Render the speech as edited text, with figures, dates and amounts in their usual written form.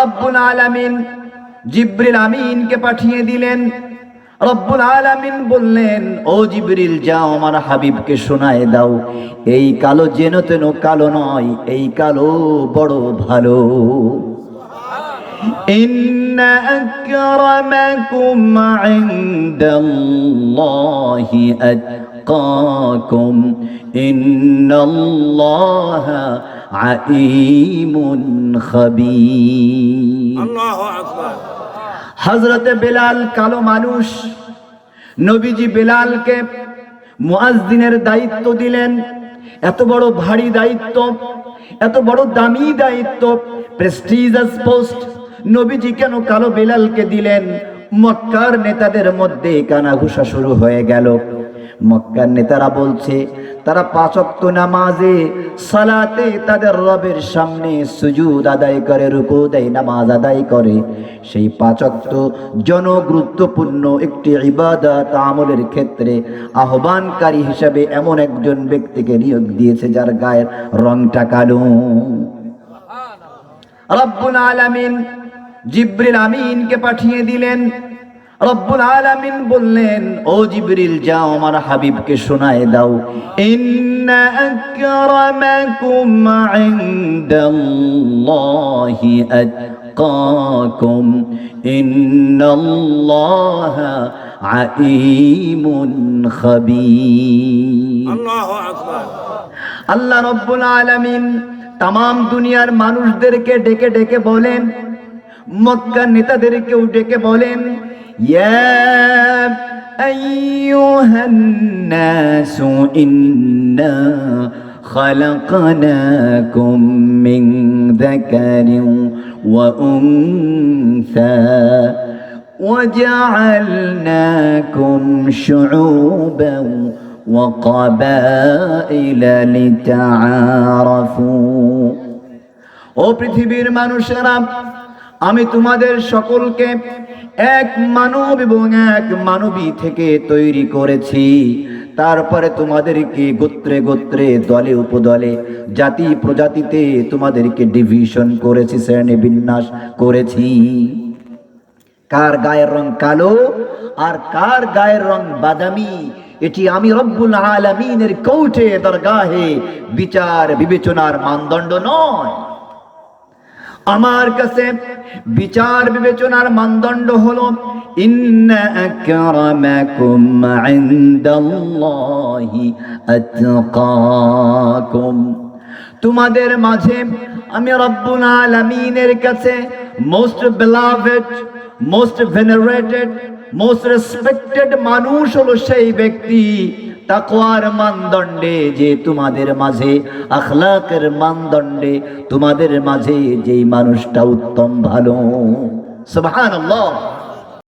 রব্বুল আলামিন জিবরিল আমিনকে পাঠিয়ে দিলেন। রব্বুল আলামিন বললেন, ও জিবরিল, যাও আমার হাবিবকে শোনায় দাও, এই কালো যেন তেন কালো নয়, এই কালো বড় ভালো। ইন্না আকরামাকুম ইনদাল্লাহি আতকাকুম ইন্নাল্লাহা আলিমুন খাবীর। আল্লাহু আকবার। হযরতে বেলাল কালো মানুষ, নবীজি বেলালকে মুয়াজ্জিনের দায়িত্ব দিলেন। এত বড় ভারী দায়িত্ব, এত বড় দামি দায়িত্ব, প্রেস্টিজিয়াস পোস্ট নবীজি কেন কালো বেলালকে দিলেন? মক্কার নেতাদের মধ্যে কানাঘুষা শুরু হয়ে গেল। মক্কার নেতারা বলছে, তারা 5 ওয়াক্ত নামাজে সালাতে তাদের রবের সামনে সুজুদ আদায় করে, রুকু দেয়, নামাজ আদায় করে। সেই 5 ওয়াক্ত জনগুরুত্বপূর্ণ একটি ইবাদত আমলের ক্ষেত্রে আহ্বানকারী হিসাবে এমন একজন ব্যক্তিকে নিয়োগ দিয়েছে যার গায়ের রংটা কালো। রব্বুল আলামিন জিবরিল আমিনকে পাঠিয়ে দিলেন। রব্বুল আলামিন বললেন, ও জিবরিল, যাও আমার হাবিবকে শোনায় দাও, ইন্না আকরামাকুম ইনদাল্লাহি আতকাকুম ইন্নাল্লাহা আলিমুন খাবীর। আল্লাহু আকবার। আল্লাহ রব্বুল আলামিন তাম দুনিয়ার মানুষদেরকে ডেকে ডেকে বলেন, মক্কার নেতাদেরকেও ডেকে বলেন, ইয়া আইয়ুহান নাসু ইন্না খালাকনাকুম মিন যাকারিন ওয়া উনসা وجعلناكم شعوبا وقبائل لتعارفوا। ও পৃথিবীর মানুষেরা, আমি তোমাদের সকলকে এক মানব এবং এক মানবী থেকে তৈরি করেছি। তারপরে তোমাদেরকে গোত্রে গোত্রে, দলে উপদলে, জাতি প্রজাতিতে তোমাদেরকে ডিভিশন করেছি, শ্রেণী বিন্যাস করেছি। কার গায়ের রং কালো আর কার গায়ের রং বাদামি, এটি আমি রব্বুল আলামিনের কোর্টে দরগাহে বিচার বিবেচনার মানদণ্ড নয়। আমার কাছে বিচার বিবেচনার মানদণ্ড হলো ইন্না আকরামাকুম ইনদাল্লাহি আতকাকুম। তোমাদের মাঝে আমি রব্বুল আলামিনের কাছে মোস্ট বেলাভেড, মোস্ট ভেনারেটেড, মোস্ট রেসপেক্টেড মানুষ হলো সেই ব্যক্তি তাকওয়ার মানদণ্ডে, যে তোমাদের মাঝে আখলাকের মানদণ্ডে তোমাদের মাঝে যেই মানুষটা উত্তম ভালো। সুবহানাল্লাহ।